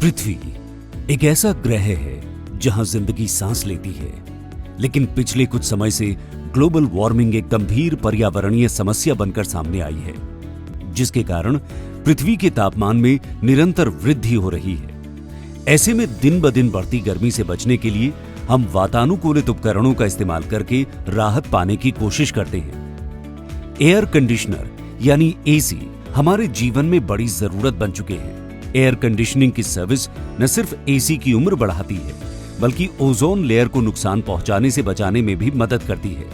पृथ्वी एक ऐसा ग्रह है जहां जिंदगी सांस लेती है, लेकिन पिछले कुछ समय से ग्लोबल वार्मिंग एक गंभीर पर्यावरणीय समस्या बनकर सामने आई है, जिसके कारण पृथ्वी के तापमान में निरंतर वृद्धि हो रही है। ऐसे में दिन ब दिन बढ़ती गर्मी से बचने के लिए हम वातानुकूलित उपकरणों का इस्तेमाल करके राहत पाने की कोशिश करते हैं। एयर कंडीशनर यानी एसी हमारे जीवन में बड़ी जरूरत बन चुके हैं। एयर कंडीशनिंग की सर्विस न सिर्फ एसी की उम्र बढ़ाती है, बल्कि ओजोन लेयर को नुकसान पहुंचाने से बचाने में भी मदद करती है।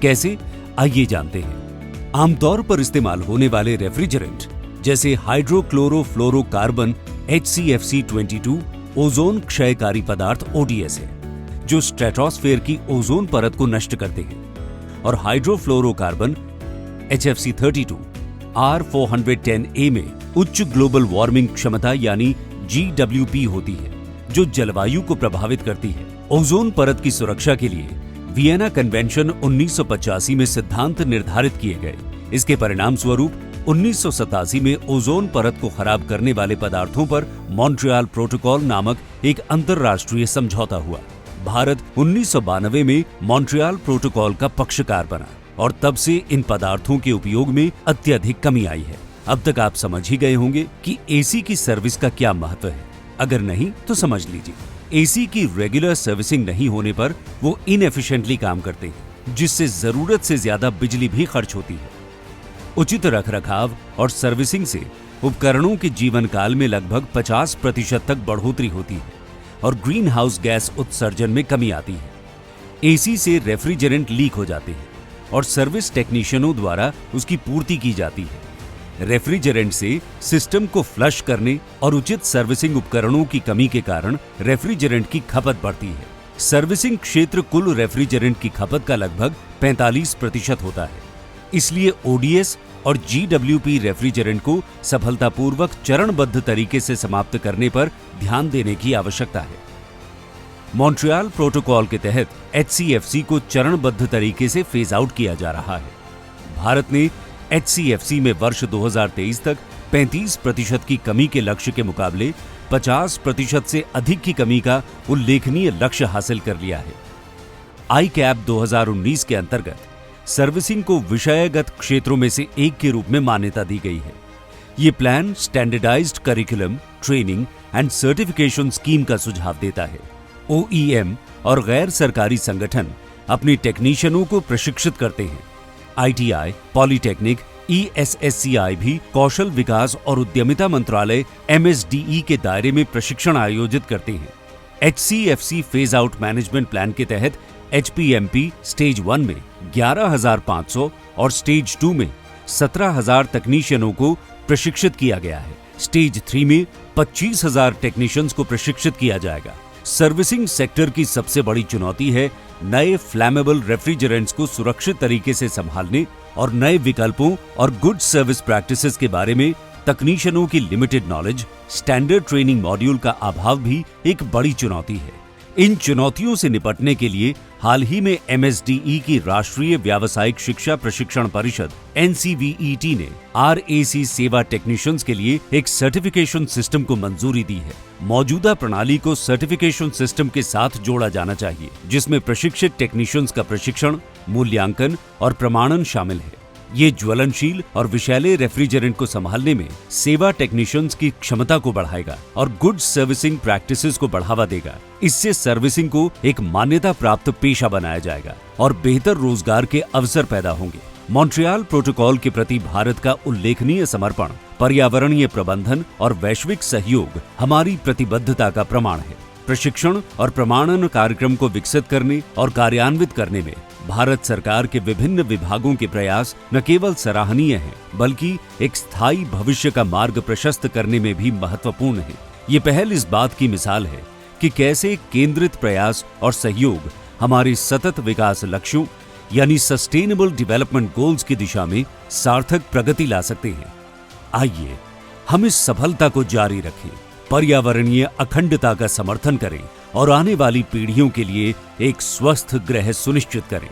कैसे, आइए जानते हैं। आमतौर पर इस्तेमाल होने वाले रेफ्रिजरेंट जैसे हाइड्रोक्लोरोफ्लोरोकार्बन HCFC-22 ओजोन क्षयकारी पदार्थ ODS है, जो स्ट्रेटोस्फेयर की ओजोन परत को नष्ट करते हैं, और हाइड्रोफ्लोरोकार्बन HFC-32 R410A में उच्च ग्लोबल वार्मिंग क्षमता यानी GWP होती है, जो जलवायु को प्रभावित करती है। ओजोन परत की सुरक्षा के लिए वियना कन्वेंशन 1985 में सिद्धांत निर्धारित किए गए। इसके परिणाम स्वरूप 1987 में ओजोन परत को खराब करने वाले पदार्थों पर मॉन्ट्रियल प्रोटोकॉल नामक एक अंतरराष्ट्रीय समझौता हुआ। भारत 1992 में मॉन्ट्रियल प्रोटोकॉल का पक्षकार बना और तब से इन पदार्थों के उपयोग में अत्यधिक कमी आई है। अब तक आप समझ ही गए होंगे कि एसी की सर्विस का क्या महत्व है। अगर नहीं तो समझ लीजिए। एसी की रेगुलर सर्विसिंग नहीं होने पर वो इनएफिशिएंटली काम करते हैं, जिससे जरूरत से ज्यादा बिजली भी खर्च होती है। उचित रखरखाव और सर्विसिंग से उपकरणों के जीवन काल में लगभग 50% तक बढ़ोतरी होती है और ग्रीन हाउस गैस उत्सर्जन में कमी आती है। एसी से रेफ्रिजरेंट लीक हो जाते हैं और सर्विस टेक्नीशियनों द्वारा उसकी पूर्ति की जाती है। रेफ्रिजरेंट से सिस्टम को फ्लश करने और उचित सर्विसिंग उपकरणों की कमी के कारण रेफ्रिजरेंट की खपत बढ़ती है। सर्विसिंग क्षेत्र कुल रेफ्रिजरेंट की खपत का लगभग 45% होता है। इसलिए ODS और GWP रेफ्रिजरेंट को सफलतापूर्वक चरणबद्ध तरीके से समाप्त करने पर ध्यान देने की आवश्यकता है। मॉन्ट्रियल प्रोटोकॉल के तहत HCFC को चरणबद्ध तरीके से फेज आउट किया जा रहा है। भारत ने HCFC में वर्ष 2023 तक 35% की कमी के लक्ष्य के मुकाबले 50% से अधिक की कमी का उल्लेखनीय लक्ष्य हासिल कर लिया है। ICAP 2019 के अंतर्गत सर्विसिंग को विषयगत क्षेत्रों में से एक के रूप में मान्यता दी गई है। ये plan standardised curriculum, training and certification scheme का सुझाव देता है। OEM और गैर सरकारी संगठन अपने टेक्नीशियनों को प्रशिक्षित करते हैं। ITI, पॉलिटेक्निक, ESSCI भी कौशल विकास और उद्यमिता मंत्रालय MSDE के दायरे में प्रशिक्षण आयोजित करते हैं। HCFC phase out management plan के तहत HPMP स्टेज 1 में 11,500 और स्टेज 2 में 17,000 तकनीशियनों को प्रशिक्षित किया गया है। स्टेज 3 में 25,000 टेक्नीशियंस को प्रशिक्षित किया जाएगा। सर्विसिंग सेक्टर की सबसे बड़ी चुनौती है नए फ्लैमेबल रेफ्रिजरेंट्स को सुरक्षित तरीके से संभालने और नए विकल्पों और गुड सर्विस प्रैक्टिसेस के बारे में तकनीशियनों की limited knowledge. Standard training module का अभाव भी एक बड़ी चुनौती है। इन चुनौतियों से निपटने के लिए हाल ही में MSDE की राष्ट्रीय व्यावसायिक शिक्षा प्रशिक्षण परिषद NCVET ने RAC सेवा टेक्नीशियंस के लिए एक सर्टिफिकेशन सिस्टम को मंजूरी दी है। मौजूदा प्रणाली को सर्टिफिकेशन सिस्टम के साथ जोड़ा जाना चाहिए, जिसमें प्रशिक्षित टेक्नीशियंस का प्रशिक्षण, मूल्यांकन और प्रमाणन शामिल है। ये ज्वलनशील और विषैले रेफ्रिजरेंट को संभालने में सेवा टेक्नीशियंस की क्षमता को बढ़ाएगा और गुड सर्विसिंग प्रैक्टिसेस को बढ़ावा देगा। इससे सर्विसिंग को एक मान्यता प्राप्त पेशा बनाया जाएगा और बेहतर रोजगार के अवसर पैदा होंगे। मॉन्ट्रियल प्रोटोकॉल के प्रति भारत का उल्लेखनीय समर्पण, पर्यावरणीय प्रबंधन और वैश्विक सहयोग हमारी प्रतिबद्धता का प्रमाण है। प्रशिक्षण और प्रमाणन कार्यक्रम को विकसित करने और कार्यान्वित करने में भारत सरकार के विभिन्न विभागों के प्रयास न केवल सराहनीय हैं, बल्कि एक स्थायी भविष्य का मार्ग प्रशस्त करने में भी महत्वपूर्ण है। ये पहल इस बात की मिसाल है कि कैसे केंद्रित प्रयास और सहयोग हमारे सतत विकास लक्ष्यों यानी सस्टेनेबल डेवलपमेंट गोल्स की दिशा में सार्थक प्रगति ला सकते हैं। आइए हम इस सफलता को जारी रखें, पर्यावरणीय अखंडता का समर्थन करें और आने वाली पीढ़ियों के लिए एक स्वस्थ ग्रह सुनिश्चित करें।